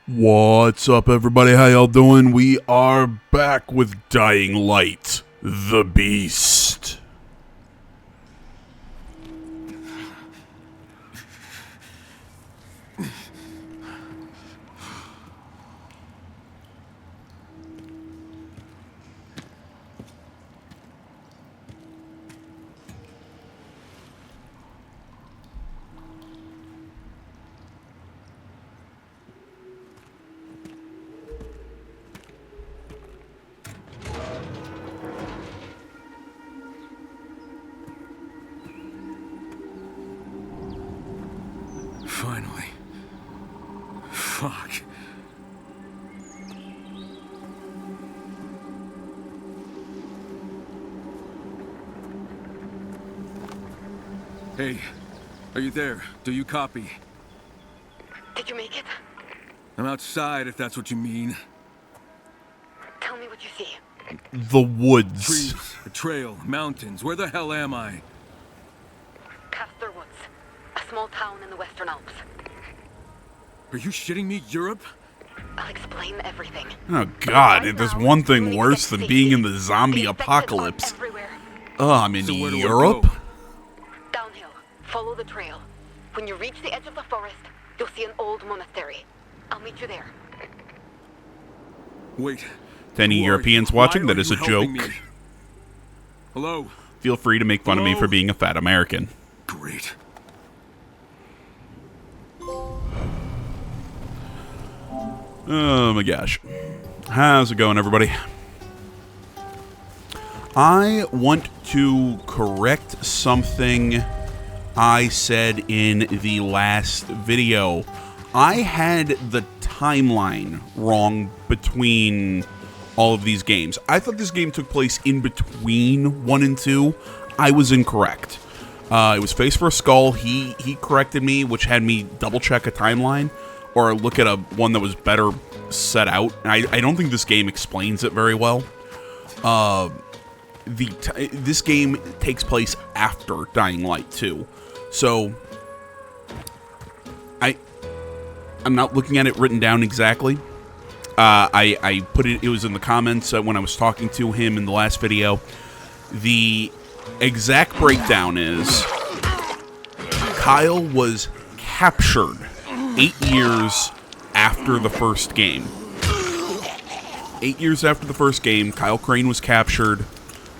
What's up, everybody? How y'all doing? We are back with Dying Light, the Beast. Finally. Fuck. Hey, are you there? Do you copy? Did you make it? I'm outside, if that's what you mean. Tell me what you see. The woods. Trees, a trail, mountains. Where the hell am I? Castor Woods, a small town in the Western Alps. Are you shitting me? Europe? I'll explain everything. Oh god, Right there's now, one you thing need to worse get than being in safety. the zombie The infected apocalypse. are everywhere. Oh, I'm in So where do I Europe? go? Downhill. Follow the trail. When you reach the edge of the forest, you'll see an old monastery. I'll meet you there. Wait. To any who are Europeans you? watching, Why that are is you a joke. helping me? Hello? Feel free to make fun of me Hello? for being a fat American. Great. Oh my gosh. How's it going, everybody? I want to correct something I said in the last video. I had the timeline wrong between all of these games. I thought this game took place in between 1 and 2. I was incorrect. It was Face for a Skull. He corrected me, which had me double check a timeline or look at one that was better set out. And I don't think this game explains it very well. This game takes place after Dying Light 2. So I'm not looking at it written down exactly. I put it was in the comments when I was talking to him in the last video. The exact breakdown is Kyle was captured 8 years after the first game. 8 years after the first game, Kyle Crane was captured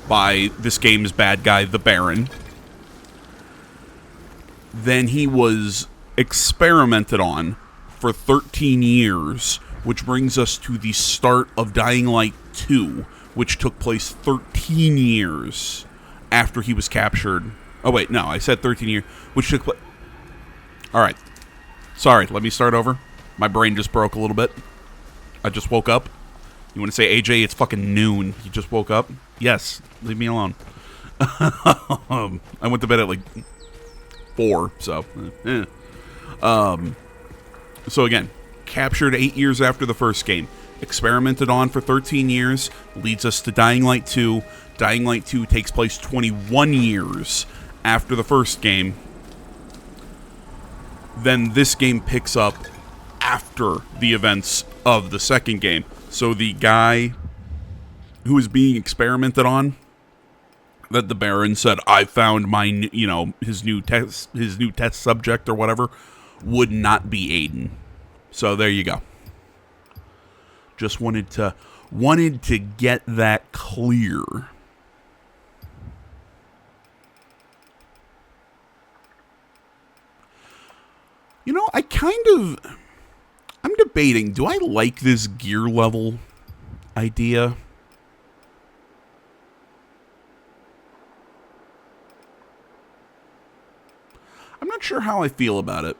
by this game's bad guy, the Baron. Then he was experimented on for 13 years, which brings us to the start of Dying Light 2, which took place 13 years after he was captured. Oh, wait, no, I said 13 years, which took place... Alright. Sorry, let me start over. My brain just broke a little bit. I just woke up. You want to say, AJ, it's fucking noon. You just woke up? Yes, leave me alone. I went to bed at like 4, so... So again, captured 8 years after the first game. Experimented on for 13 years. Leads us to Dying Light 2. Dying Light 2 takes place 21 years after the first game. Then this game picks up after the events of the second game. So the guy who is being experimented on, that the Baron said, I found my, his new test subject or whatever, would not be Aiden. So there you go. Just wanted to get that clear. I'm debating, do I like this gear level idea? I'm not sure how I feel about it.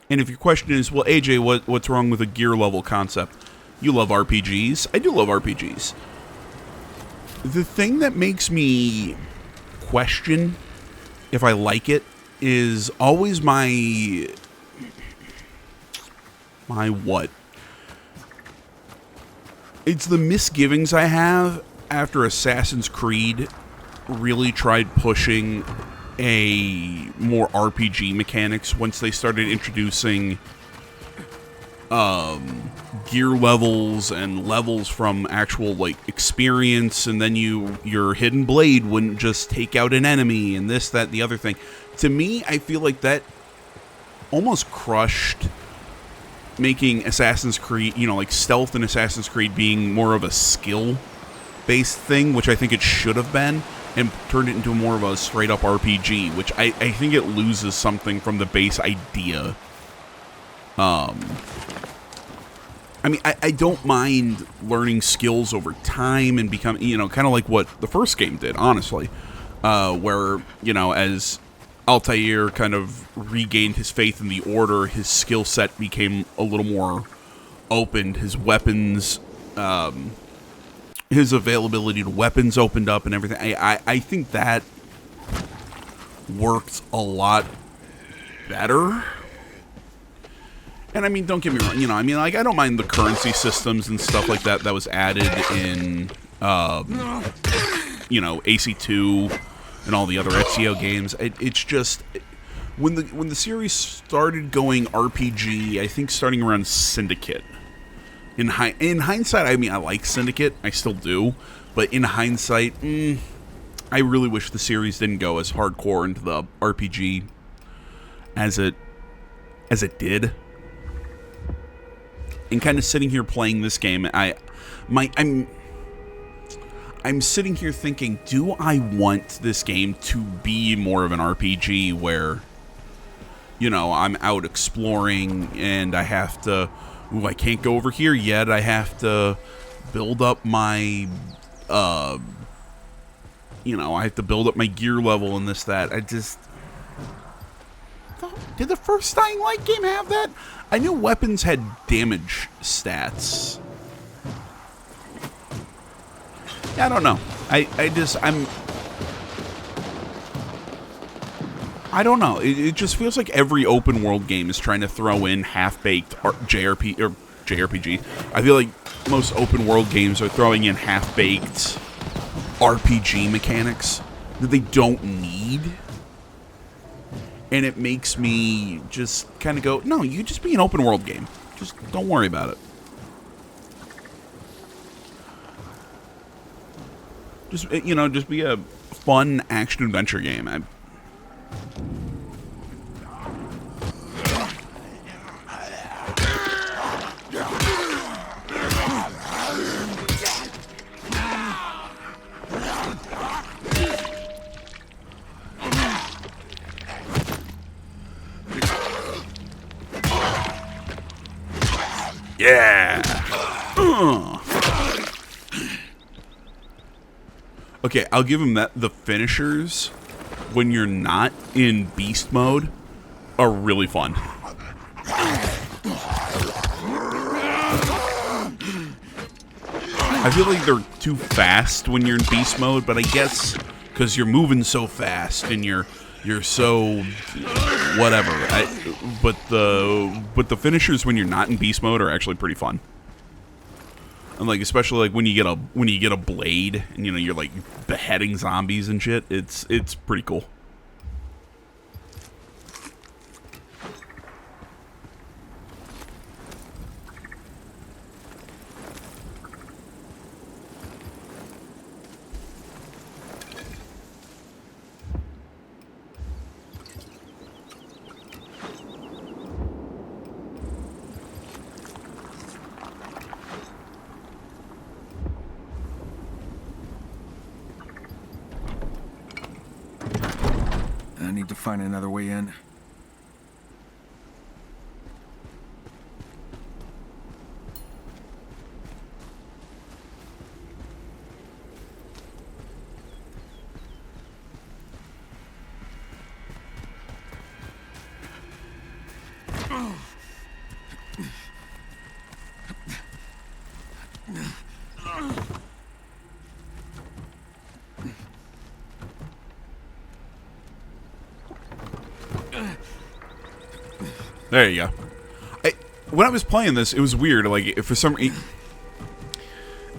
And if your question is, well, AJ, what's wrong with a gear level concept? You love RPGs. I do love RPGs. The thing that makes me question if I like it is always my what? It's the misgivings I have after Assassin's Creed really tried pushing a more RPG mechanics once they started introducing gear levels and levels from actual like experience, and then your hidden blade wouldn't just take out an enemy and this, that, and the other thing. To me, I feel like that almost crushed making Assassin's Creed, like stealth in Assassin's Creed being more of a skill-based thing, which I think it should have been, and turned it into more of a straight-up RPG, which I think it loses something from the base idea. I mean, I don't mind learning skills over time and becoming, kind of like what the first game did, honestly, where, as Altair kind of regained his faith in the Order, his skill set became a little more opened, his weapons, his availability to weapons opened up and everything. I think that worked a lot better. And I mean, don't get me wrong, I don't mind the currency systems and stuff like that was added in, AC2 and all the other Ezio games. It's just, when the series started going RPG, I think starting around Syndicate. In hindsight, I mean, I like Syndicate, I still do, but in hindsight, I really wish the series didn't go as hardcore into the RPG as it did. And kind of sitting here playing this game, I'm sitting here thinking, do I want this game to be more of an RPG where, I'm out exploring and I have to, I can't go over here yet, I have to build up my, I have to build up my gear level and this, that. Did the first Dying Light game have that? I knew weapons had damage stats. I don't know. I don't know. It just feels like every open world game is trying to throw in half-baked JRPG. I feel like most open world games are throwing in half-baked RPG mechanics that they don't need. And it makes me just kind of go, no, you just be an open world game. Just don't worry about it. Just be a fun action adventure game. Yeah. Okay, I'll give him that. The finishers, when you're not in beast mode, are really fun. I feel like they're too fast when you're in beast mode, but I guess because you're moving so fast and you're so whatever. But the finishers when you're not in beast mode are actually pretty fun. And like especially like when you get a blade and you're like beheading zombies and shit. It's pretty cool. I need to find another way in. There you go. When I was playing this, it was weird. Like, for some reason,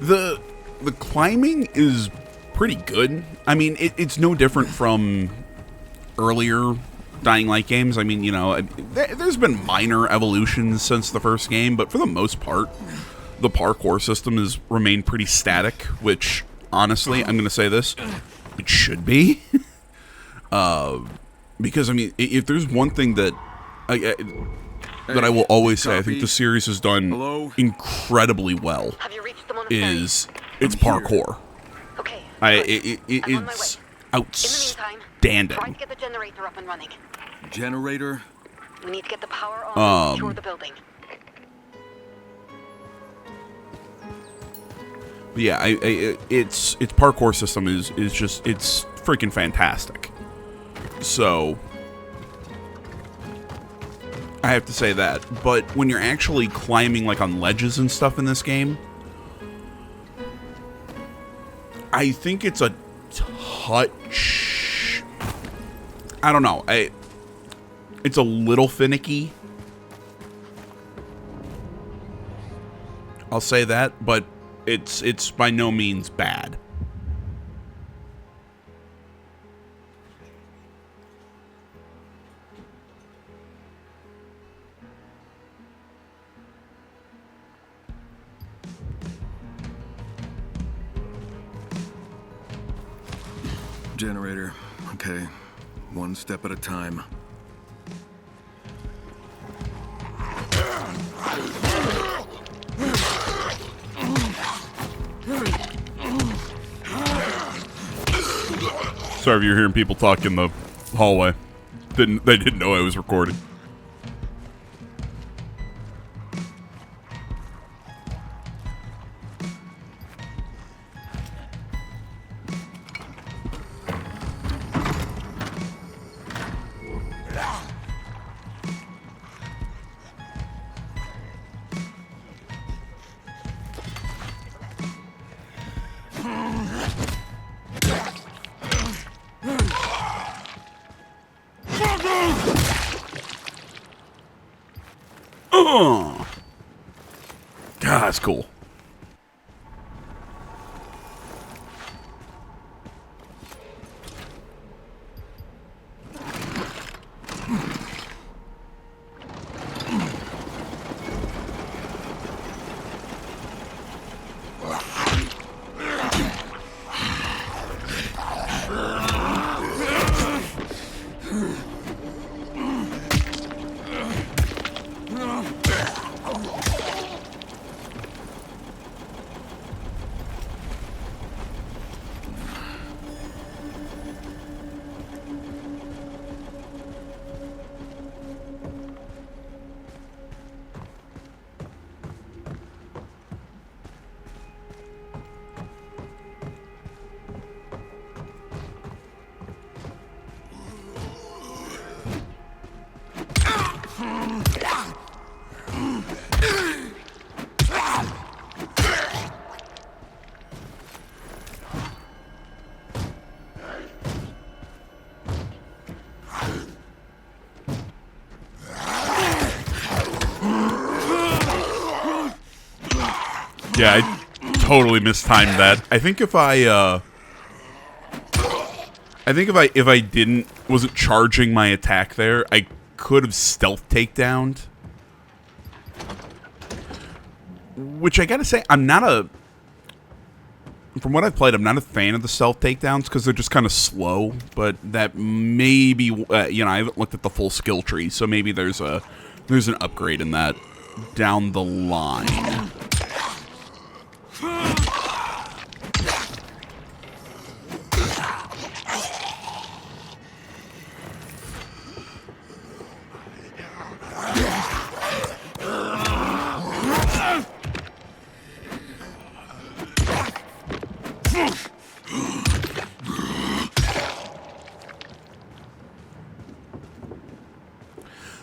the climbing is pretty good. I mean, it's no different from earlier Dying Light games. I mean, there's been minor evolutions since the first game, but for the most part, the parkour system has remained pretty static, which, honestly, I'm going to say this, it should be. Because, I mean, if there's one thing that I will always say, I think the series has done incredibly well, Have you reached the monastery? is it's parkour. Okay. It's In the meantime, outstanding. try to get the generator up and running. Generator? We need to get the power on and secure the building. But yeah, its parkour system is just, it's freaking fantastic. So I have to say that. But when you're actually climbing like on ledges and stuff in this game, I think it's a touch, I don't know, it's a little finicky. I'll say that, but it's by no means bad. Generator. Okay. One step at a time. Sorry if you're hearing people talk in the hallway. They didn't know I was recording. God, that's cool. Yeah, I totally mistimed that. I think if I wasn't charging my attack there, I could have stealth takedowned. Which I gotta say, from what I've played, I'm not a fan of the stealth takedowns because they're just kind of slow. But that maybe, I haven't looked at the full skill tree, so maybe there's an upgrade in that down the line.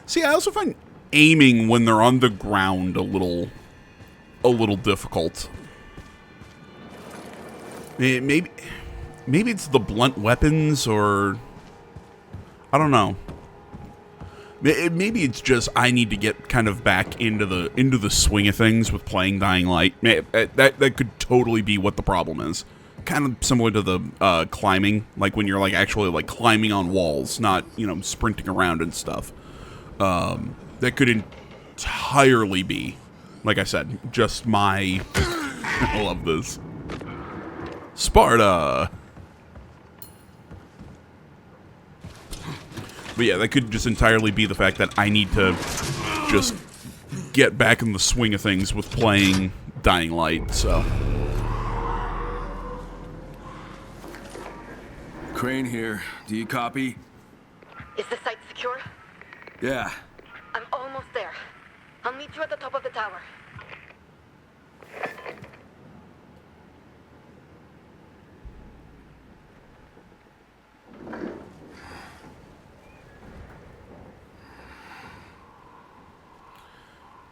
See, I also find aiming when they're on the ground a little difficult. Maybe it's the blunt weapons, or I don't know. Maybe it's just I need to get kind of back into the swing of things with playing Dying Light. That could totally be what the problem is. kind of similar to the climbing, like when you're like actually like climbing on walls, not, you know, sprinting around and stuff. That could entirely be, like I said, just my. I love this. Sparta. But yeah, that could just entirely be the fact that I need to just get back in the swing of things with playing Dying Light, so. Crane here. Do you copy? Is the site secure? Yeah. I'm almost there. I'll meet you at the top of the tower.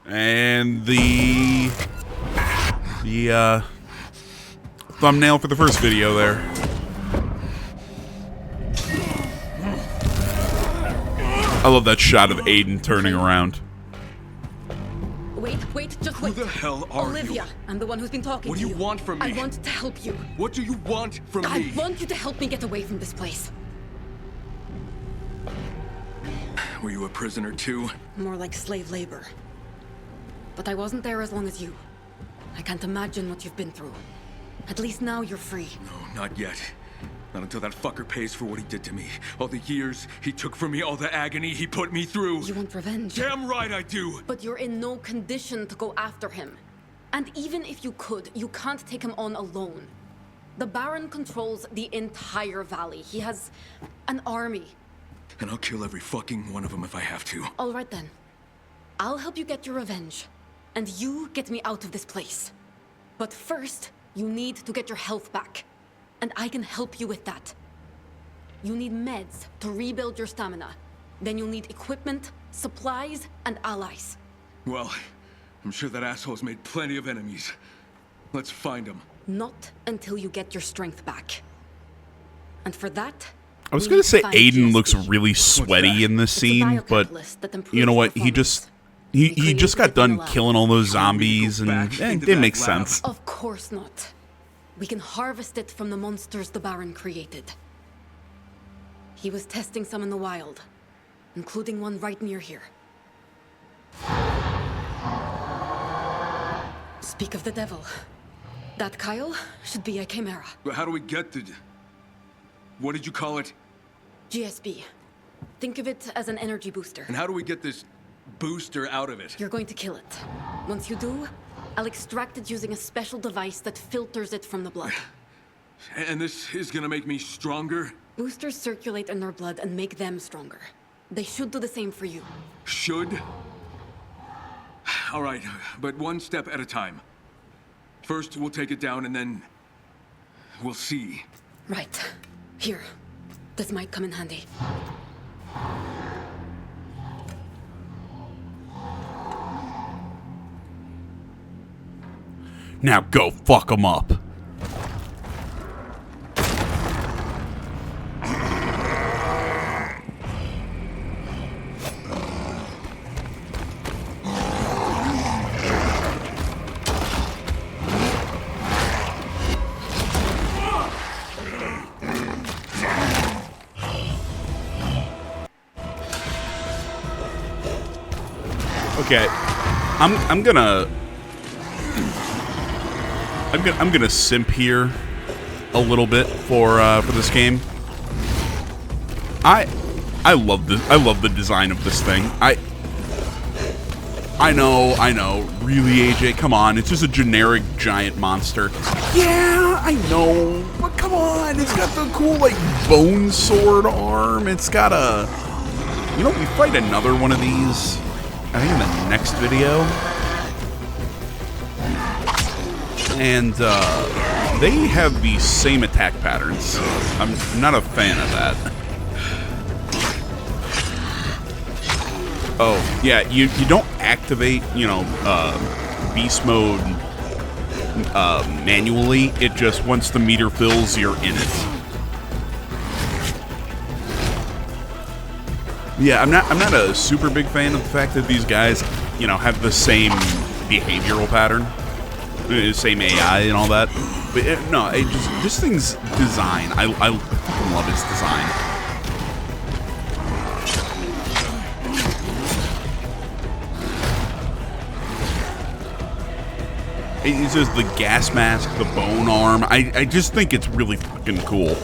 And the thumbnail for the first video there. I love that shot of Aiden turning around. Wait, just wait. Who the hell are Olivia, you? I'm the one who's been talking What to do you. you want from me? I want to help you. What do you want from I me? want you to help me get away from this place. Were you a prisoner too? More like slave labor. But I wasn't there as long as you. I can't imagine what you've been through. At least now you're free. No, not yet. Not until that fucker pays for what he did to me. All the years he took from me, all the agony he put me through. You want revenge? Damn right I do! But you're in no condition to go after him. And even if you could, you can't take him on alone. The Baron controls the entire valley. He has an army. And I'll kill every fucking one of them if I have to. All right then. I'll help you get your revenge. And you get me out of this place. But first, you need to get your health back. And I can help you with that. You need meds to rebuild your stamina. Then you'll need equipment, supplies, and allies. Well, I'm sure that asshole's made plenty of enemies. Let's find him. Not until you get your strength back. And for that, I was we gonna need to say find Aiden GSP. looks really sweaty in this It's a scene, but biocatalyst that improves you know what? He performance. just he just got created it in done the lab. killing all those You want me to go zombies, and back into it that makes lab? sense. Of course not. We can harvest it from the monsters the Baron created. He was testing some in the wild, including one right near here. Speak of the devil. That Kyle should be a Chimera. But how do we get the... What did you call it? GSB. Think of it as an energy booster. And how do we get this booster out of it? You're going to kill it. Once you do, I'll extract it using a special device that filters it from the blood. And this is gonna make me stronger? Boosters circulate in their blood and make them stronger. They should do the same for you. Should? All right, but one step at a time. First, we'll take it down, and then... we'll see. Right. Here. This might come in handy. Now go fuck him up. Okay, I'm gonna simp here a little bit for this game. I love this. I love the design of this thing. I know. Really, AJ, come on. It's just a generic giant monster. Yeah, I know. But come on. It's got the cool, like, bone sword arm. It's got a... You know, we fight another one of these, I think in the next video. And, they have the same attack patterns. I'm not a fan of that. Oh, yeah, you don't activate, you know, beast mode manually. It just, once the meter fills, you're in it. Yeah, I'm not a super big fan of the fact that these guys, you know, have the same behavioral pattern. Same AI and all that. But no, this thing's design. I fucking love its design. It's just the gas mask, the bone arm. I just think it's really fucking cool.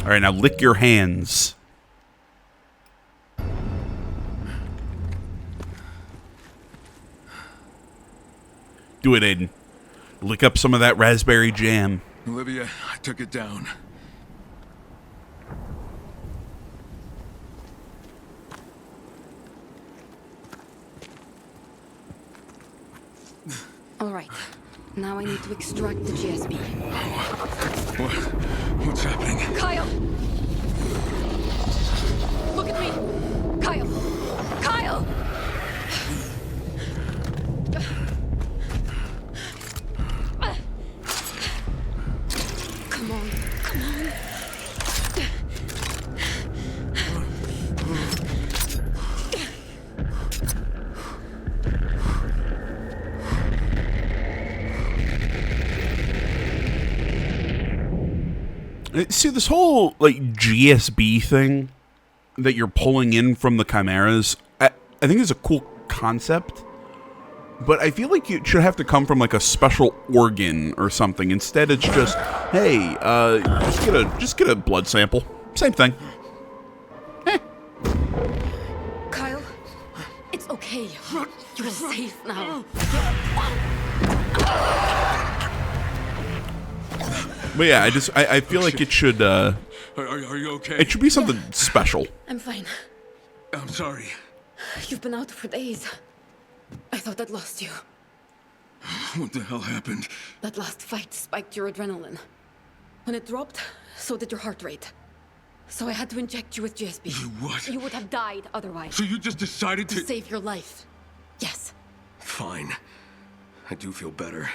All right, now lick your hands. Do it, Aiden. Lick up some of that raspberry jam. Olivia, I took it down. All right. Now I need to extract the GSB. What's happening? Kyle! Look at me! Kyle! Kyle! Come on, come on. See, this whole, like, GSB thing that you're pulling in from the Chimeras, I think is a cool concept, but I feel like it should have to come from, like, a special organ or something. Instead, it's just, hey, just get a blood sample. Same thing. Kyle, it's okay. You're safe now. But yeah, I feel like it should, Are you okay? it should be something special. I'm fine. I'm sorry. You've been out for days. I thought I'd lost you. What the hell happened? That last fight spiked your adrenaline. When it dropped, so did your heart rate. So I had to inject you with GSB. You what? You would have died otherwise. So you just decided To to... save your life. Yes. Fine. I do feel better.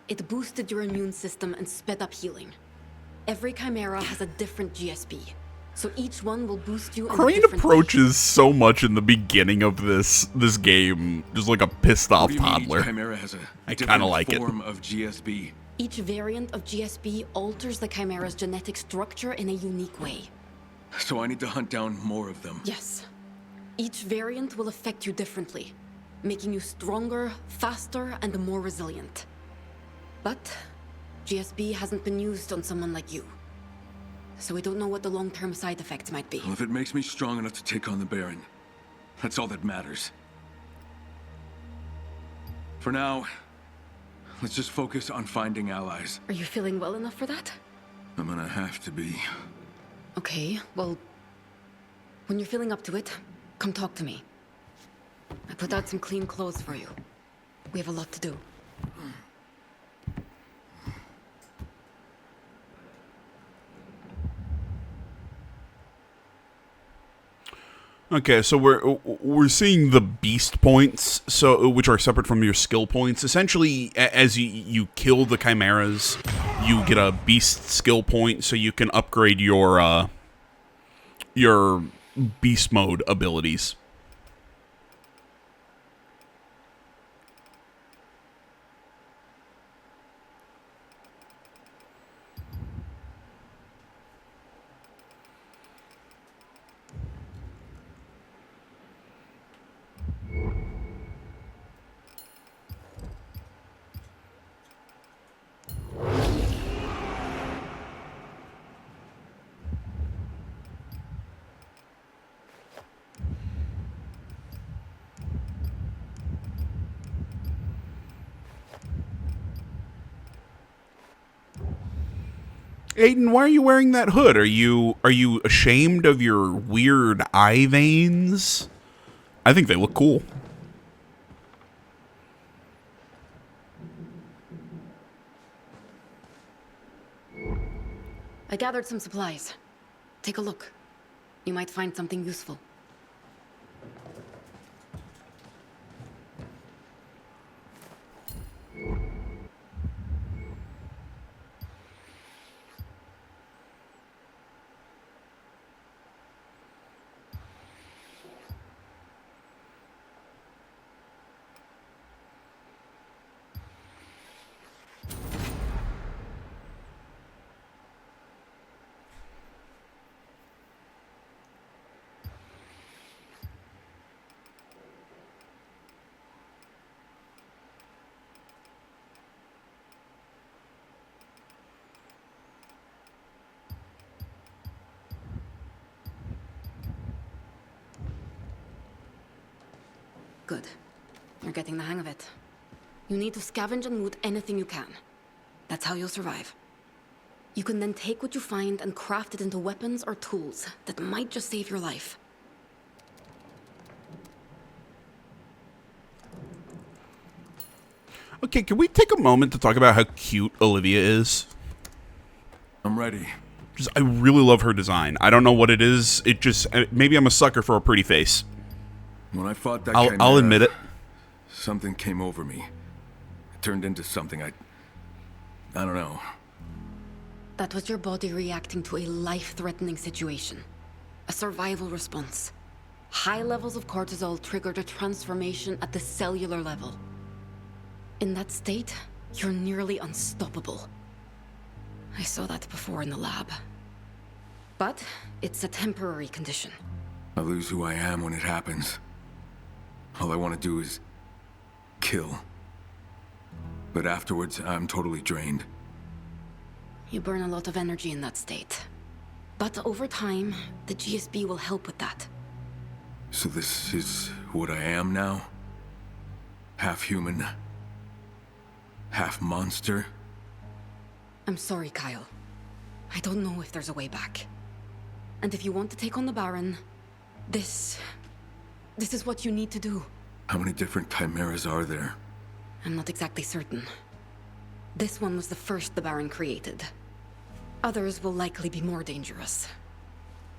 It boosted your immune system and sped up healing. Every Chimera has a different GSB, so each one will boost you in a Crane different way. approaches so much in the beginning of this game, just like a pissed off What do you mean toddler. each Chimera has a I kinda different like it. form of GSB? Each variant of GSB alters the Chimera's genetic structure in a unique way. So I need to hunt down more of them. Yes. Each variant will affect you differently, making you stronger, faster, and more resilient. But GSB hasn't been used on someone like you. So we don't know what the long-term side effects might be. Well, if it makes me strong enough to take on the Baron, that's all that matters. For now, let's just focus on finding allies. Are you feeling well enough for that? I'm gonna have to be. Okay, well, when you're feeling up to it, come talk to me. I put out some clean clothes for you. We have a lot to do. Okay, so we're seeing the beast points, so which are separate from your skill points. Essentially, as you kill the chimeras, you get a beast skill point, so you can upgrade your beast mode abilities. Aiden, why are you wearing that hood? Are you ashamed of your weird eye veins? I think they look cool. I gathered some supplies. Take a look. You might find something useful. Good. You're getting the hang of it. You need to scavenge and loot anything you can. That's how you'll survive. You can then take what you find and craft it into weapons or tools that might just save your life. Okay, can we take a moment to talk about how cute Olivia is? I'm ready. I really love her design. I don't know what it is. It just, maybe I'm a sucker for a pretty face. When I fought that I'll Chimera, admit it. something came over me. It turned into something I don't know. That was your body reacting to a life-threatening situation. A survival response. High levels of cortisol triggered a transformation at the cellular level. In that state, you're nearly unstoppable. I saw that before in the lab. But it's a temporary condition. I lose who I am when it happens. All I want to do is kill. But afterwards, I'm totally drained. You burn a lot of energy in that state. But over time, the GSB will help with that. So this is what I am now? Half human, half monster? I'm sorry, Kyle. I don't know if there's a way back. And if you want to take on the Baron, this is what you need to do. How many different chimeras are there? I'm not exactly certain. This one was the first the Baron created. Others will likely be more dangerous.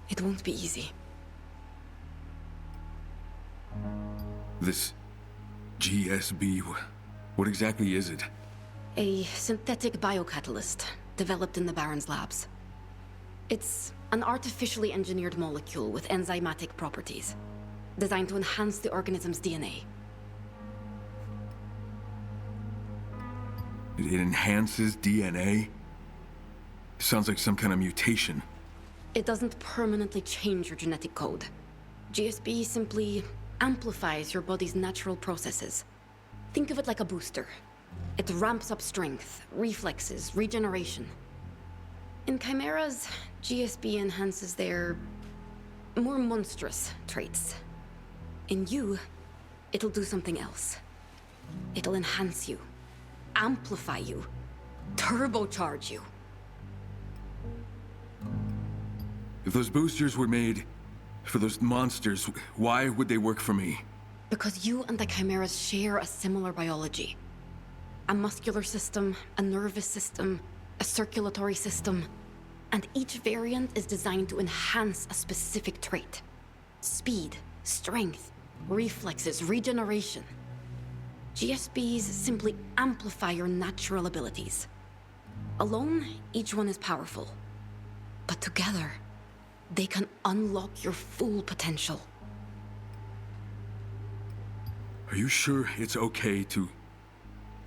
It won't be easy. This GSB, what exactly is it? A synthetic biocatalyst developed in the Baron's labs. It's an artificially engineered molecule with enzymatic properties, designed to enhance the organism's DNA. It enhances DNA? Sounds like some kind of mutation. It doesn't permanently change your genetic code. GSB simply amplifies your body's natural processes. Think of it like a booster. It ramps up strength, reflexes, regeneration. In chimeras, GSB enhances their more monstrous traits. In you, it'll do something else. It'll enhance you, amplify you, turbocharge you. If those boosters were made for those monsters, why would they work for me? Because you and the chimeras share a similar biology. A muscular system, a nervous system, a circulatory system. And each variant is designed to enhance a specific trait. Speed, strength, reflexes, regeneration. GSBs simply amplify your natural abilities. Alone, each one is powerful. But together, they can unlock your full potential. Are you sure it's okay to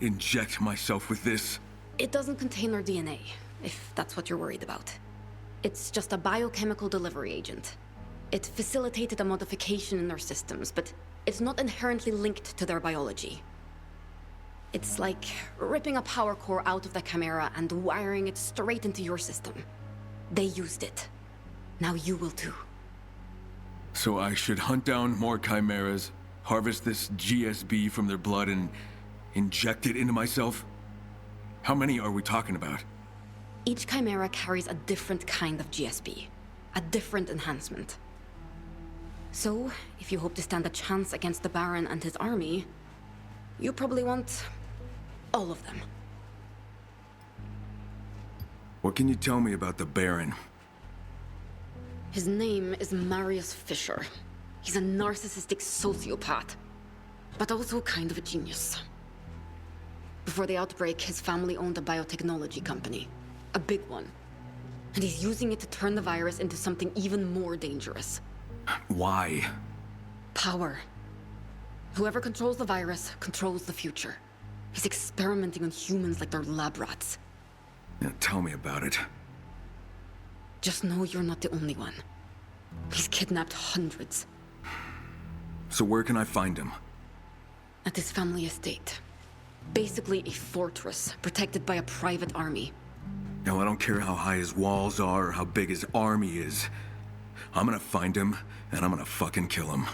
inject myself with this? It doesn't contain our DNA, if that's what you're worried about. It's just a biochemical delivery agent. It facilitated a modification in their systems, but it's not inherently linked to their biology. It's like ripping a power core out of the Chimera and wiring it straight into your system. They used it. Now you will too. So I should hunt down more chimeras, harvest this GSB from their blood, and inject it into myself? How many are we talking about? Each Chimera carries a different kind of GSP, a different enhancement. So, if you hope to stand a chance against the Baron and his army, you probably want all of them. What can you tell me about the Baron? His name is Marius Fisher. He's a narcissistic sociopath, but also kind of a genius. Before the outbreak, his family owned a biotechnology company, a big one. And he's using it to turn the virus into something even more dangerous. Why? Power. Whoever controls the virus controls the future. He's experimenting on humans like they're lab rats. Yeah, tell me about it. Just know you're not the only one. He's kidnapped hundreds. So where can I find him? At his family estate. Basically a fortress protected by a private army. Now, I don't care how high his walls are or how big his army is. I'm gonna find him, and I'm gonna fucking kill him.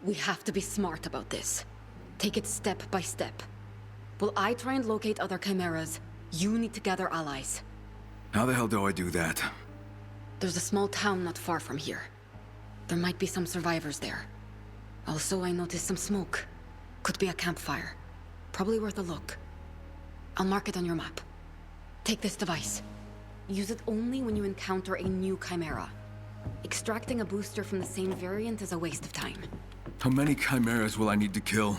We have to be smart about this. Take it step by step. While I try and locate other chimeras, you need to gather allies. How the hell do I do that? There's a small town not far from here. There might be some survivors there. Also, I noticed some smoke. Could be a campfire. Probably worth a look. I'll mark it on your map. Take this device. Use it only when you encounter a new chimera. Extracting a booster from the same variant is a waste of time. How many chimeras will I need to kill?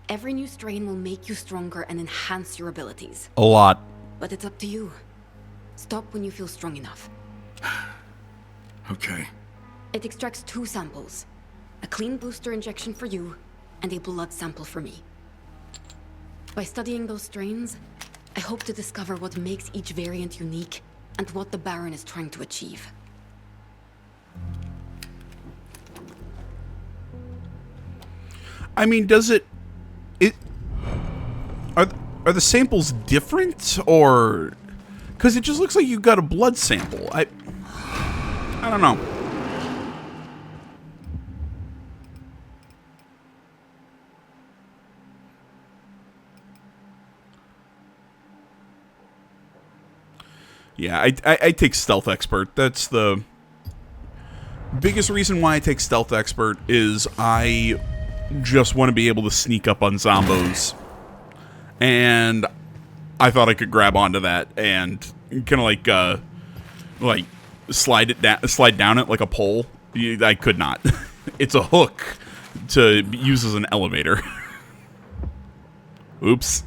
Every new strain will make you stronger and enhance your abilities. A lot. But it's up to you. Stop when you feel strong enough. Okay. It extracts 2 samples. A clean booster injection for you, and a blood sample for me. By studying those strains, I hope to discover what makes each variant unique and what the Baron is trying to achieve. I mean, does it are the samples different, or because it just looks like you got a blood sample? I don't know. Yeah, I take Stealth Expert. That's the biggest reason why I take Stealth Expert is I just want to be able to sneak up on zombos. And I thought I could grab onto that and kind of like slide down it like a pole. I could not. It's a hook to use as an elevator. Oops.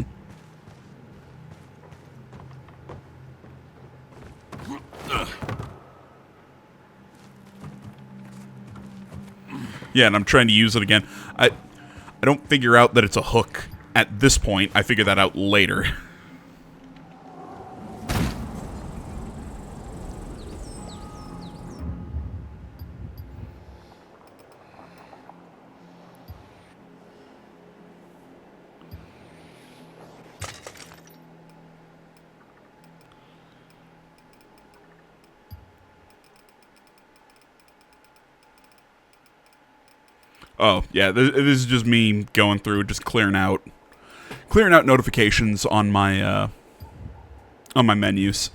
Yeah, and I'm trying to use it again. I don't figure out that it's a hook at this point. I figure that out later. Oh, yeah, this is just me going through, just clearing out notifications on my menus.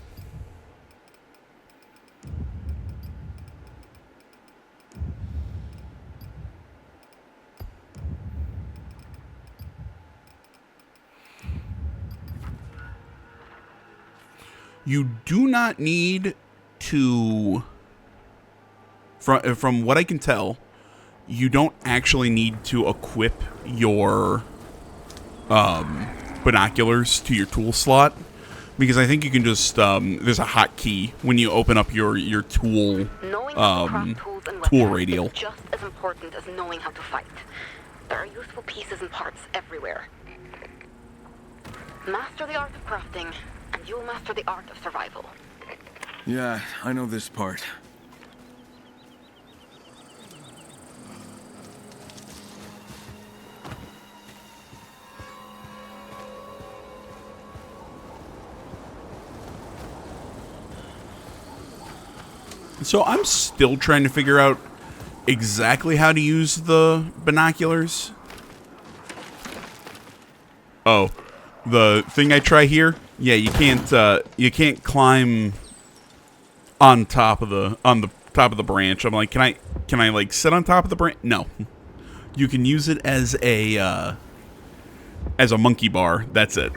You do not need to, from what I can tell, you don't actually need to equip your binoculars to your tool slot, because I think you can just there's a hotkey when you open up your tool tool radial. Is just as important as knowing how to fight. There are useful pieces and parts everywhere. Master the art of crafting, and you'll master the art of survival. Yeah, I know this part. So I'm still trying to figure out exactly how to use the binoculars. Oh, the thing I try here, Yeah, you can't climb on top of the top of the branch. I'm like, can I like sit on top of the branch? No. You can use it as a monkey bar. That's it.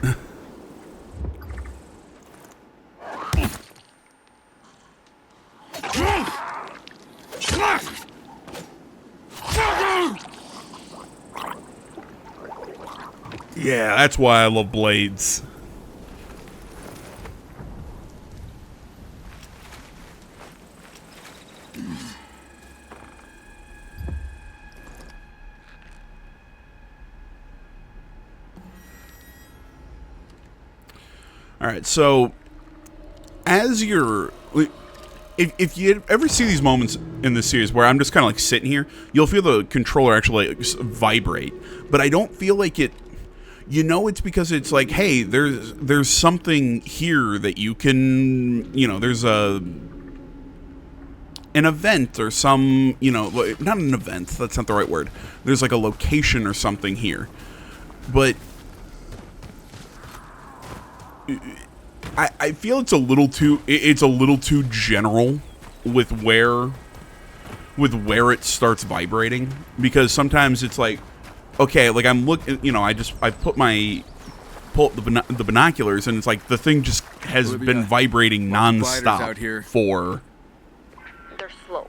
Yeah, that's why I love blades. All right, so as you're, if you ever see these moments in the series where I'm just kind of like sitting here, you'll feel the controller actually like vibrate, but I don't feel like it. You know, it's because it's like, hey, there's something here that you can, there's an event or some, not an event. That's not the right word. There's like a location or something here, but I feel it's a little too general with where it starts vibrating, because sometimes it's like, okay, like I'm looking, I pull up the binoculars, and it's like the thing just has been vibrating nonstop out here. for. They're slow,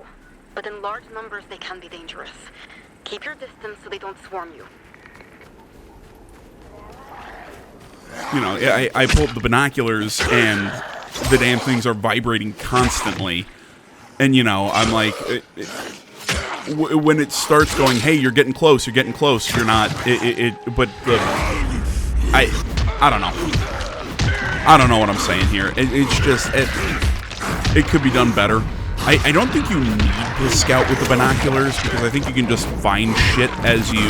but in large numbers they can be dangerous. Keep your distance so they don't swarm you. I pull up the binoculars, and the damn things are vibrating constantly, and I'm like, when it starts going, hey, you're getting close, you're not. But I don't know. I don't know what I'm saying here. It's just it could be done better. I don't think you need to scout with the binoculars, because I think you can just find shit as you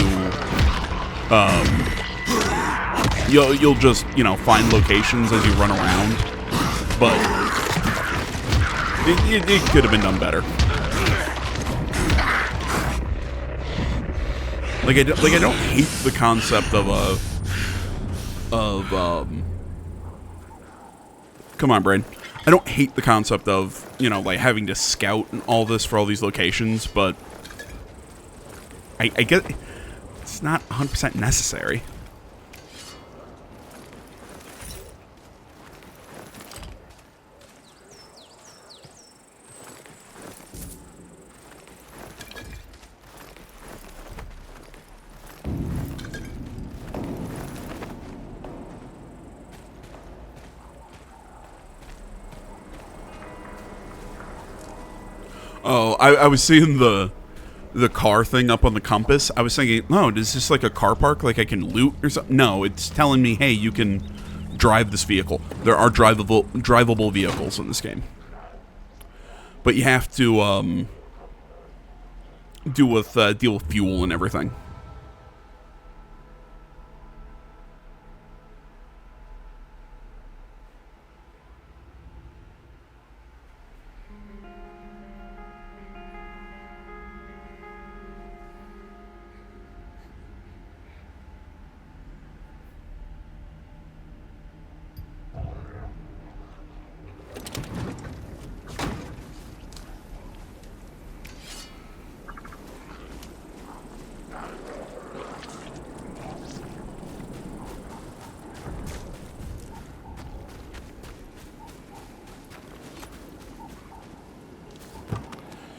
you'll just find locations as you run around, but it could have been done better. Like I don't hate the concept of come on, brain. I don't hate the concept of like having to scout and all this for all these locations, but I get it's not 100% necessary. Oh, I was seeing the car thing up on the compass. I was thinking, oh, is this like a car park? Like I can loot or something? No, it's telling me, hey, you can drive this vehicle. There are drivable vehicles in this game, but you have to deal with fuel and everything.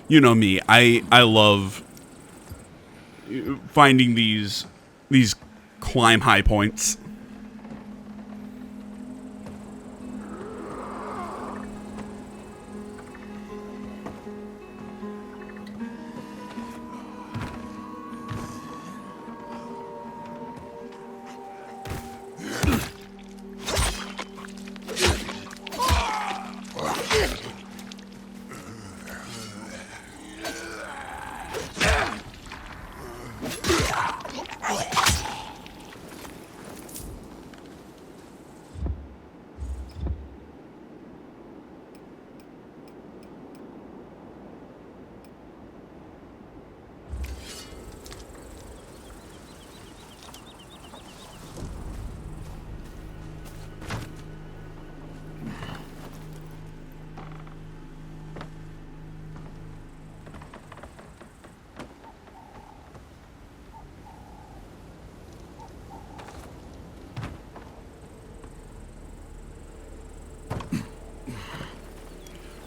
You know me, I love finding these climb high points.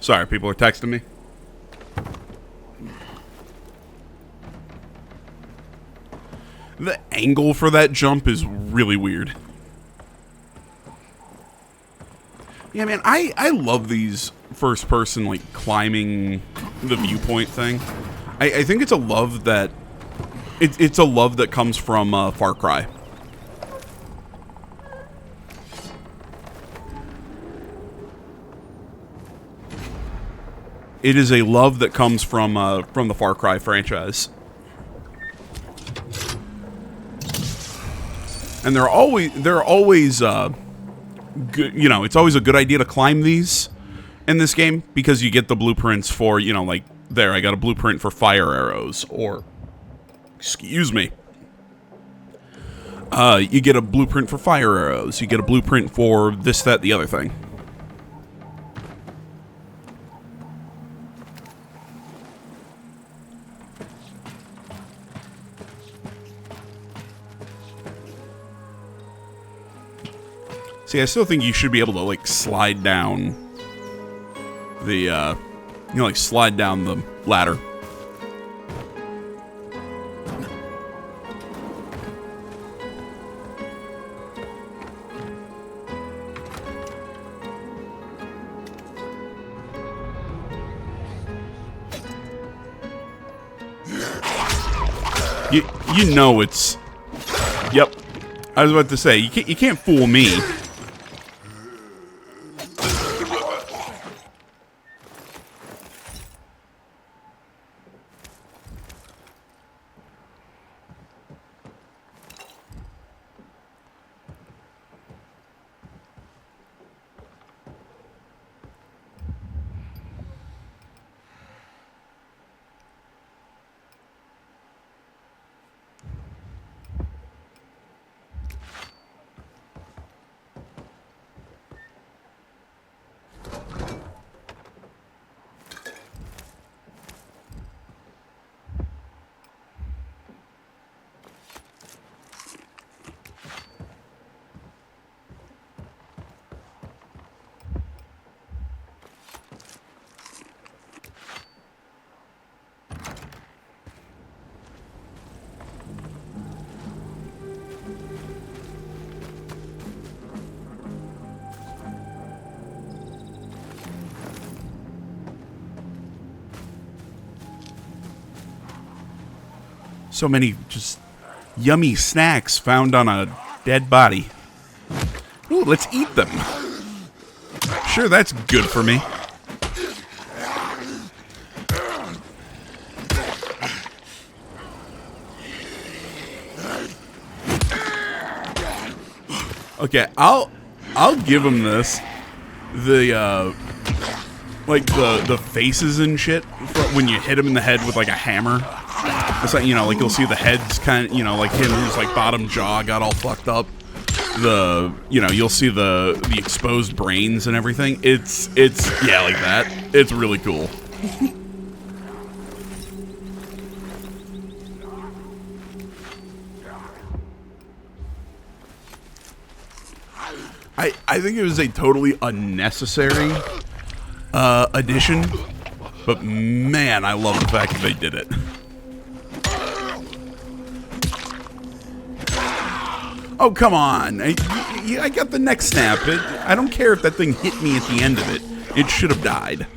Sorry, people are texting me. The angle for that jump is really weird. Yeah, man, I love these first-person, like, climbing the viewpoint thing. I think it's a love that... It's a love that comes from Far Cry. It is a love that comes from the Far Cry franchise. And they're always good, you know, it's always a good idea to climb these in this game because you get the blueprints for, you know, like there I got a blueprint for fire arrows, or excuse me. You get a blueprint for fire arrows, you get a blueprint for this, that, the other thing. See, I still think you should be able to, like, slide down the, you know, like, slide down the ladder. You know it's... Yep. I was about to say, you can't fool me. So many just yummy snacks found on a dead body. Ooh, let's eat them. Sure, that's good for me. Okay, I'll give him this. The like the faces and shit when you hit him in the head with like a hammer. It's like, you know, like you'll see the heads kind of, you know, like him, his like bottom jaw got all fucked up. You know, you'll see the exposed brains and everything. It's yeah, like that. It's really cool. I think it was a totally unnecessary addition, but man, I love the fact that they did it. Oh, come on. I got the neck snap. I don't care if that thing hit me at the end of it. It should have died.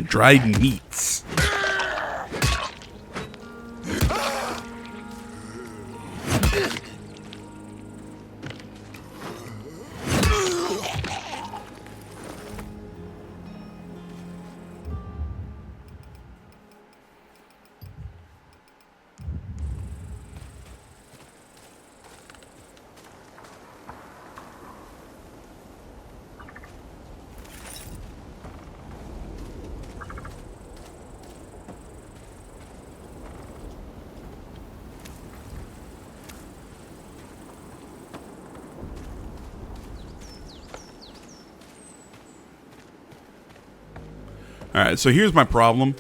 Dried meats. Alright, so here's my problem.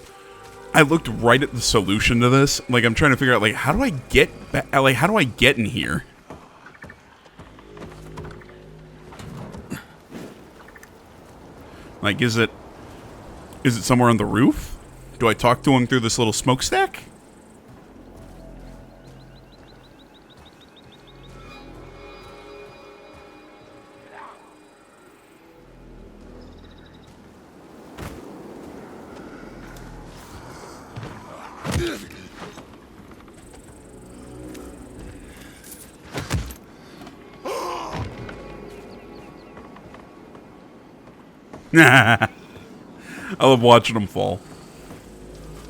I looked right at the solution to this. Like, I'm trying to figure out, like, how do I get how do I get in here? Like, is it somewhere on the roof? Do I talk to him through this little smokestack? I love watching them fall.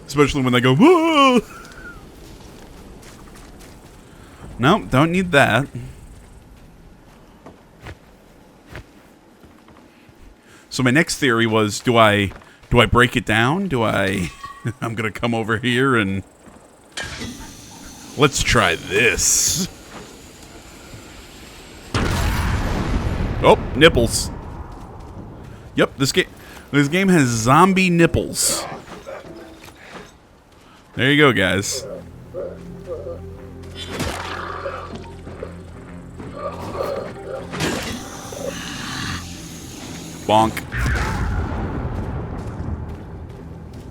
Especially when they go, whoa! Nope, don't need that. So my next theory was, do I break it down? I'm gonna come over here and... Let's try this. Oh, nipples. Yep, this game has zombie nipples. There you go, guys. Bonk.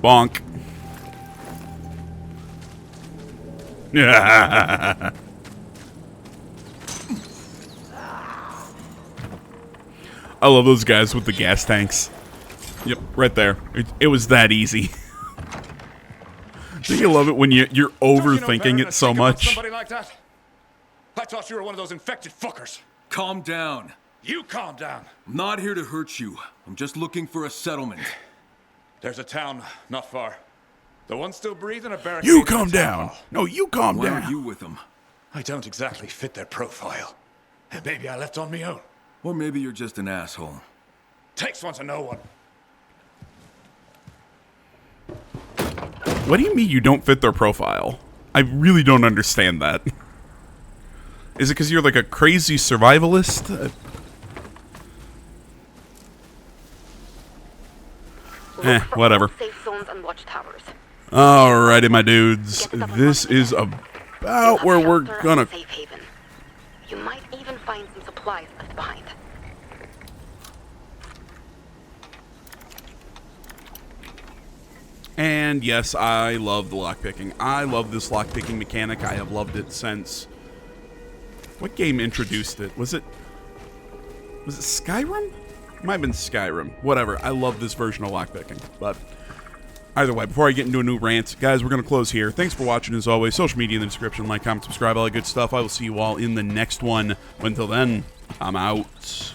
Bonk. Yeah. I love those guys with the gas tanks. Yep, right there. It was that easy. Don't you love it when you're overthinking it so much? Somebody like that? I thought you were one of those infected fuckers. Calm down. You calm down. I'm not here to hurt you. I'm just looking for a settlement. There's a town not far. The one still breathing, a barricade. You calm down. No, you calm Why down. are you with them? I don't exactly fit their profile. And maybe I left on me own. Or maybe you're just an asshole. Takes one to know one. What do you mean you don't fit their profile? I really don't understand that. Is it because you're like a crazy survivalist? Whatever. Safe zones and watchtowers. Alrighty, my dudes. This is about where we're gonna... Safe haven. You might even find some supplies left behind. And yes, I love the lockpicking. I love this lockpicking mechanic. I have loved it since... What game introduced it? Was it Skyrim? It might have been Skyrim. Whatever. I love this version of lockpicking. But either way, before I get into a new rant, guys, we're going to close here. Thanks for watching, as always. Social media in the description. Like, comment, subscribe, all that good stuff. I will see you all in the next one. Until then, I'm out.